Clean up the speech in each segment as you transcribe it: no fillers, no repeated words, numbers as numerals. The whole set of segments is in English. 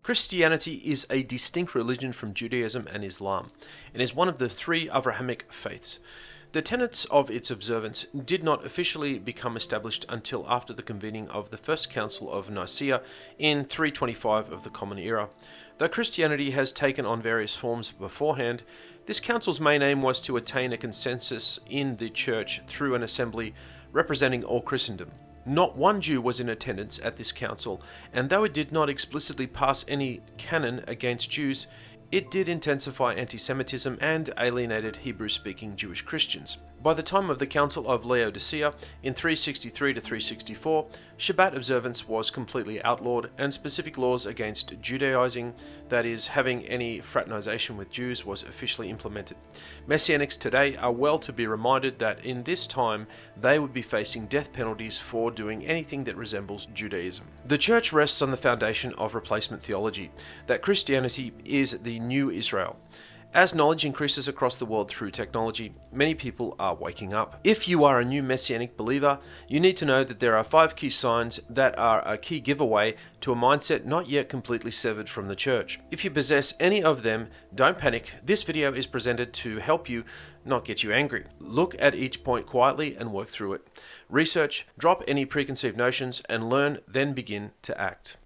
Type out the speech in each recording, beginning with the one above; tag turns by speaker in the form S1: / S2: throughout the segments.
S1: Christianity is a distinct religion from Judaism and Islam, and is one of the three Abrahamic faiths. The tenets of its observance did not officially become established until after the convening of the First Council of Nicaea in 325 of the Common Era. Though Christianity has taken on various forms beforehand, this council's main aim was to attain a consensus in the Church through an assembly representing all Christendom. Not one Jew was in attendance at this council, and though it did not explicitly pass any canon against Jews, it did intensify anti-Semitism and alienated Hebrew-speaking Jewish Christians. By the time of the Council of Laodicea in 363 to 364, Shabbat observance was completely outlawed, and specific laws against Judaizing, that is, having any fraternization with Jews, was officially implemented. Messianics today are well to be reminded that in this time they would be facing death penalties for doing anything that resembles Judaism. The Church rests on the foundation of replacement theology, that Christianity is the new Israel. As knowledge increases across the world through technology, many people are waking up. If you are a new Messianic believer, you need to know that there are 5 key signs that are a key giveaway to a mindset not yet completely severed from the Church. If you possess any of them, don't panic. This video is presented to help you, not get you angry. Look at each point quietly and work through it. Research, drop any preconceived notions, and learn, then begin to act.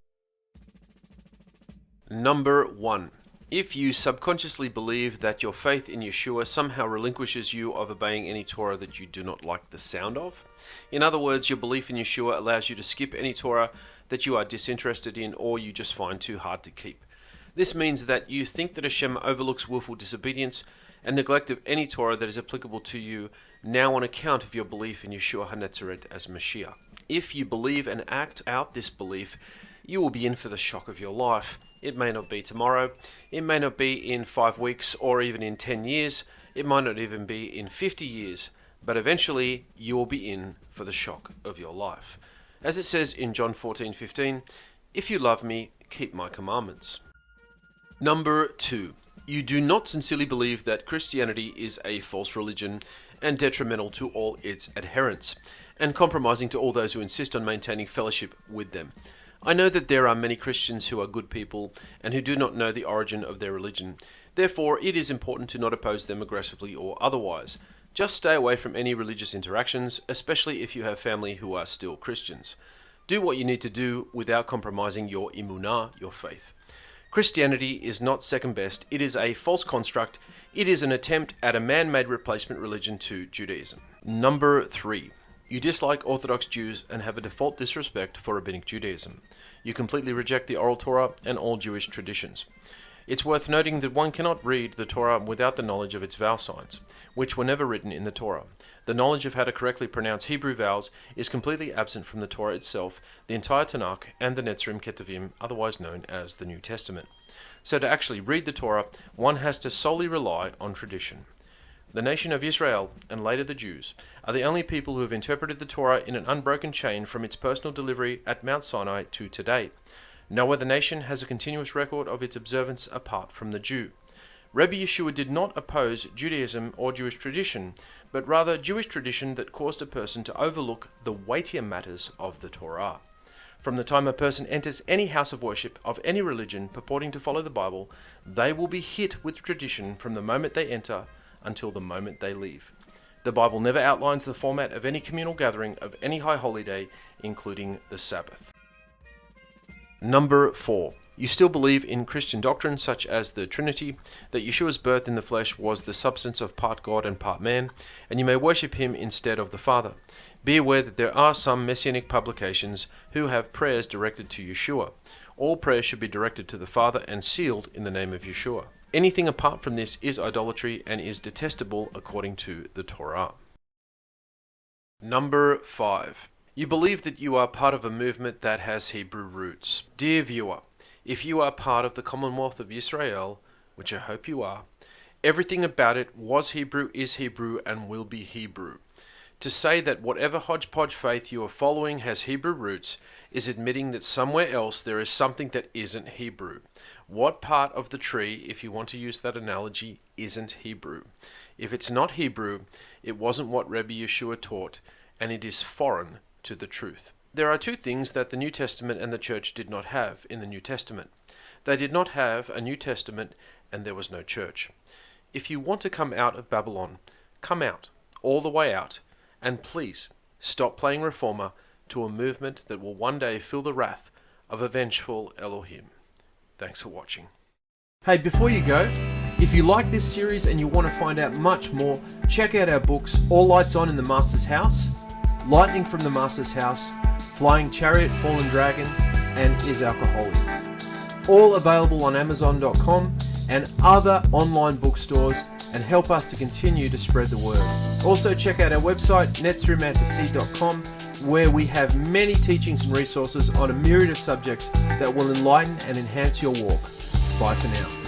S1: Number 1. If you subconsciously believe that your faith in Yeshua somehow relinquishes you of obeying any Torah that you do not like the sound of. In other words, your belief in Yeshua allows you to skip any Torah that you are disinterested in or you just find too hard to keep. This means that you think that Hashem overlooks willful disobedience and neglect of any Torah that is applicable to you now on account of your belief in Yeshua HaNetzarim as Mashiach. If you believe and act out this belief, you will be in for the shock of your life. It may not be tomorrow, it may not be in 5 weeks or even in 10 years, it might not even be in 50 years, but eventually you will be in for the shock of your life. As it says in John 14:15, if you love me, keep my commandments. Number 2. You do not sincerely believe that Christianity is a false religion and detrimental to all its adherents, and compromising to all those who insist on maintaining fellowship with them. I know that there are many Christians who are good people and who do not know the origin of their religion. Therefore, it is important to not oppose them aggressively or otherwise. Just stay away from any religious interactions, especially if you have family who are still Christians. Do what you need to do without compromising your imunah, your faith. Christianity is not second best. It is a false construct. It is an attempt at a man-made replacement religion to Judaism. Number 3. You dislike Orthodox Jews and have a default disrespect for Rabbinic Judaism. You completely reject the oral Torah and all Jewish traditions. It's worth noting that one cannot read the Torah without the knowledge of its vowel signs, which were never written in the Torah. The knowledge of how to correctly pronounce Hebrew vowels is completely absent from the Torah itself, the entire Tanakh, and the Netzarim Ketuvim, otherwise known as the New Testament. So to actually read the Torah, one has to solely rely on tradition. The nation of Israel, and later the Jews, are the only people who have interpreted the Torah in an unbroken chain from its personal delivery at Mount Sinai to today. No other nation has a continuous record of its observance apart from the Jew. Rabbi Yeshua did not oppose Judaism or Jewish tradition, but rather Jewish tradition that caused a person to overlook the weightier matters of the Torah. From the time a person enters any house of worship of any religion purporting to follow the Bible, they will be hit with tradition from the moment they enter until the moment they leave. The Bible never outlines the format of any communal gathering of any high holy day, including the Sabbath. Number 4. You still believe in Christian doctrine such as the Trinity, that Yeshua's birth in the flesh was the substance of part God and part man, and you may worship him instead of the Father. Be aware that there are some Messianic publications who have prayers directed to Yeshua. All prayers should be directed to the Father and sealed in the name of Yeshua. Anything apart from this is idolatry and is detestable according to the Torah. Number 5. You believe that you are part of a movement that has Hebrew roots. Dear viewer, if you are part of the Commonwealth of Israel, which I hope you are, everything about it was Hebrew, is Hebrew, and will be Hebrew. To say that whatever hodgepodge faith you are following has Hebrew roots is admitting that somewhere else there is something that isn't Hebrew. What part of the tree, if you want to use that analogy, isn't Hebrew? If it's not Hebrew, it wasn't what Rabbi Yeshua taught, and it is foreign to the truth. There are 2 things that the New Testament and the Church did not have in the New Testament. They did not have a New Testament, and there was no church. If you want to come out of Babylon, come out, all the way out, and please stop playing reformer to a movement that will one day feel the wrath of a vengeful Elohim. Thanks for watching. Hey, before you go, if you like this series and you want to find out much more, check out our books, All Lights On in the Master's House, Lightning from the Master's House, Flying Chariot, Fallen Dragon, and Is Alcoholic. All available on Amazon.com and other online bookstores, and help us to continue to spread the word. Also check out our website, Netzarim, where we have many teachings and resources on a myriad of subjects that will enlighten and enhance your walk. Bye for now.